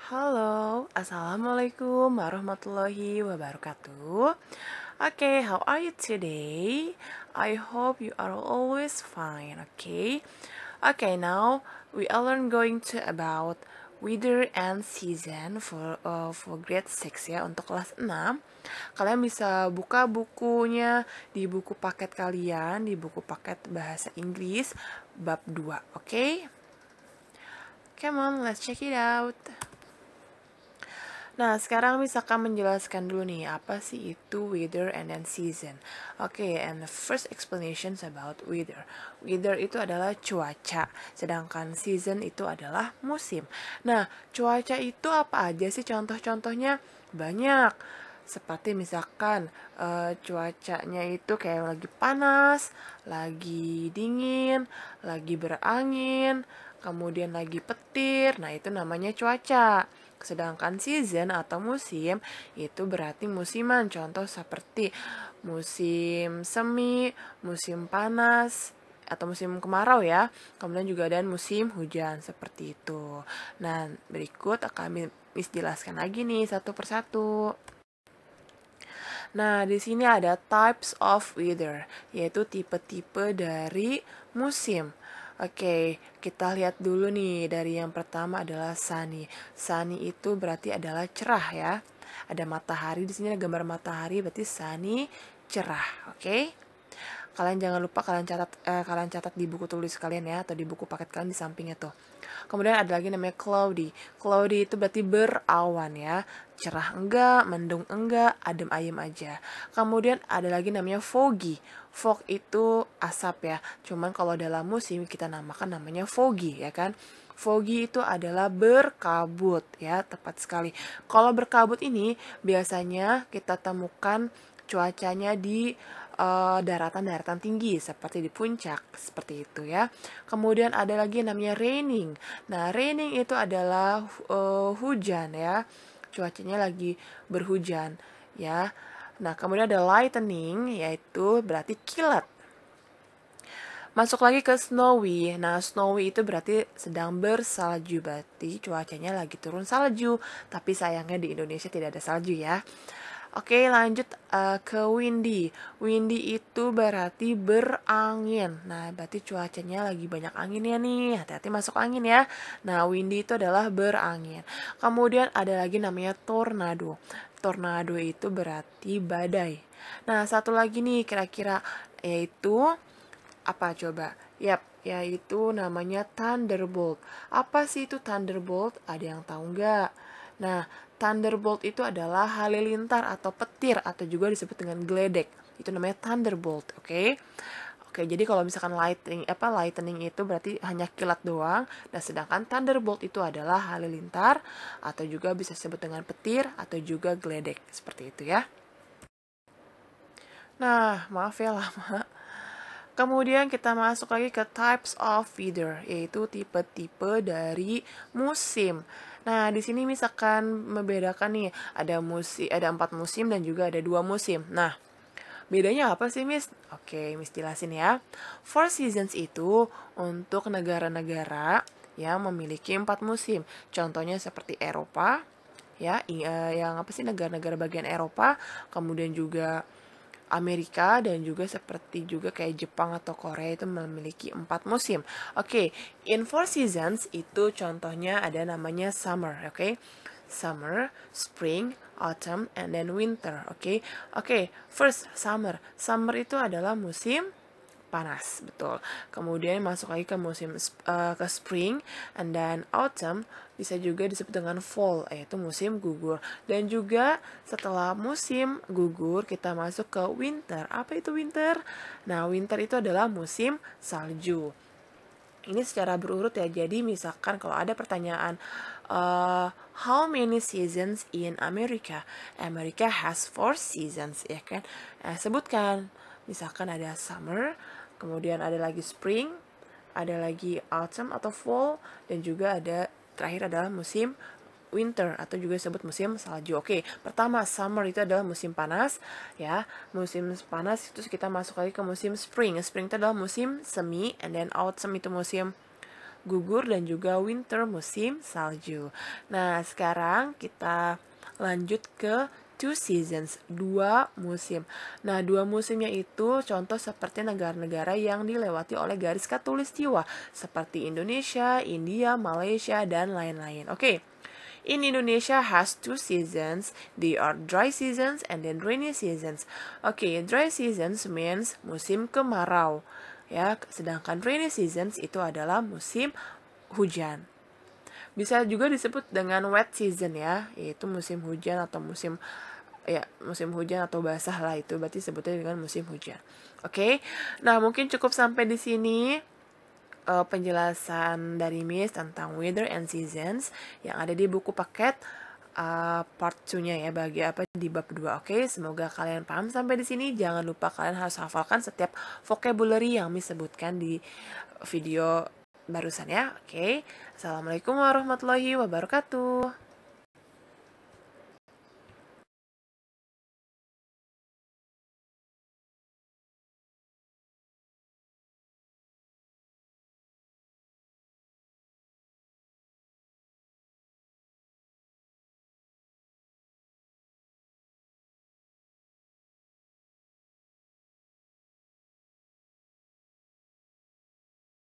Halo, Assalamualaikum warahmatullahi wabarakatuh. Okay, how are you today? I hope you are always fine, okay? Okay, now we are going to about weather and season for grade 6 ya, untuk kelas 6. Kalian bisa buka bukunya di buku paket kalian, di buku paket bahasa Inggris bab 2, okay? Come on, let's check it out. Nah, sekarang misalkan menjelaskan dulu nih, apa sih itu weather and then season. Oke, and the first explanation about weather. Weather itu adalah cuaca, sedangkan season itu adalah musim. Nah, cuaca itu apa aja sih contoh-contohnya? Banyak. Seperti misalkan cuacanya itu kayak lagi panas, lagi dingin, lagi berangin, kemudian lagi petir. Nah, itu namanya cuaca. Sedangkan season atau musim itu berarti musiman. Contoh seperti musim semi, musim panas, atau musim kemarau ya. Kemudian juga ada musim hujan seperti itu. Nah, berikut akan Miss jelaskan lagi nih satu persatu. Nah, di sini ada types of weather, yaitu tipe-tipe dari musim. Oke, kita lihat dulu nih, dari yang pertama adalah sunny. Sunny itu berarti adalah cerah ya. Ada matahari, di sini ada gambar matahari, berarti sunny, cerah. Oke. Kalian jangan lupa kalian catat di buku tulis kalian ya, atau di buku paket kalian di sampingnya tuh. Kemudian ada lagi namanya cloudy. Cloudy itu berarti berawan ya. Cerah enggak, mendung enggak, adem ayem aja. Kemudian ada lagi namanya foggy. Fog itu asap ya. Cuman kalau dalam musim kita namakan namanya foggy ya kan. Foggy itu adalah berkabut ya, tepat sekali. Kalau berkabut ini biasanya kita temukan cuacanya di daratan-daratan tinggi seperti di puncak, seperti itu ya. Kemudian ada lagi namanya raining. Nah, raining itu adalah hujan ya. Cuacanya lagi berhujan ya. Nah, kemudian ada lightning, yaitu berarti kilat. Masuk lagi ke snowy. Nah, snowy itu berarti sedang bersalju, berarti cuacanya lagi turun salju. Tapi sayangnya di Indonesia tidak ada salju ya. Oke, lanjut ke windy. Windy itu berarti berangin. Nah, berarti cuacanya lagi banyak anginnya nih. Hati-hati masuk angin ya. Nah, windy itu adalah berangin. Kemudian ada lagi namanya tornado. Tornado itu berarti badai. Nah, satu lagi nih kira-kira, yaitu apa coba? Yap, yaitu namanya thunderbolt. Apa sih itu thunderbolt? Ada yang tahu nggak? Nah, thunderbolt itu adalah halilintar atau petir atau juga disebut dengan geledek. Itu namanya thunderbolt, oke? Oke, jadi kalau misalkan lightning itu berarti hanya kilat doang, dan sedangkan thunderbolt itu adalah halilintar atau juga bisa disebut dengan petir atau juga geledek, seperti itu ya. Nah, maaf ya lama. Kemudian kita masuk lagi ke types of weather, yaitu tipe-tipe dari musim. Nah, di sini misalkan membedakan nih, ada 4 musim dan juga ada 2 musim. Nah, bedanya apa sih, Miss? Oke, Miss jelasin ya. Four seasons itu untuk negara-negara yang memiliki 4 musim. Contohnya seperti Eropa, ya, yang apa sih, negara-negara bagian Eropa, kemudian juga Amerika, dan juga seperti juga kayak Jepang atau Korea itu memiliki 4 musim. Oke, in four seasons itu contohnya ada namanya summer, oke? Summer, spring, autumn, and then winter, oke? Oke, first summer. Summer itu adalah musim panas, betul. Kemudian masuk lagi ke ke spring, and then autumn bisa juga disebut dengan fall, yaitu musim gugur. Dan juga setelah musim gugur kita masuk ke winter. Apa itu winter? Nah, winter itu adalah musim salju. Ini secara berurut ya. Jadi misalkan kalau ada pertanyaan how many seasons in America? America has 4 seasons, ya kan? Sebutkan. Misalkan ada summer, kemudian ada lagi spring, ada lagi autumn atau fall, dan juga ada terakhir adalah musim winter atau juga disebut musim salju. Oke, pertama summer itu adalah musim panas ya. Musim panas itu kita masuk lagi ke musim spring. Spring itu adalah musim semi, and then autumn itu musim gugur dan juga winter, musim salju. Nah, sekarang kita lanjut ke two seasons, 2 musim. Nah, 2 musimnya itu contoh seperti negara-negara yang dilewati oleh garis khatulistiwa seperti Indonesia, India, Malaysia, dan lain-lain. Oke. In Indonesia has 2 seasons. They are dry seasons and then rainy seasons. Oke, dry seasons means musim kemarau. Ya, sedangkan rainy seasons itu adalah musim hujan. Bisa juga disebut dengan wet season ya, yaitu musim hujan atau musim hujan atau basah lah, itu berarti sebutnya dengan musim hujan. Oke. Nah, mungkin cukup sampai di sini penjelasan dari Miss tentang weather and seasons yang ada di buku paket part 2-nya ya, bagi apa di bab 2. Oke, semoga kalian paham sampai di sini. Jangan lupa kalian harus hafalkan setiap vocabulary yang Miss sebutkan di video barusan ya. Oke. Assalamualaikum warahmatullahi wabarakatuh.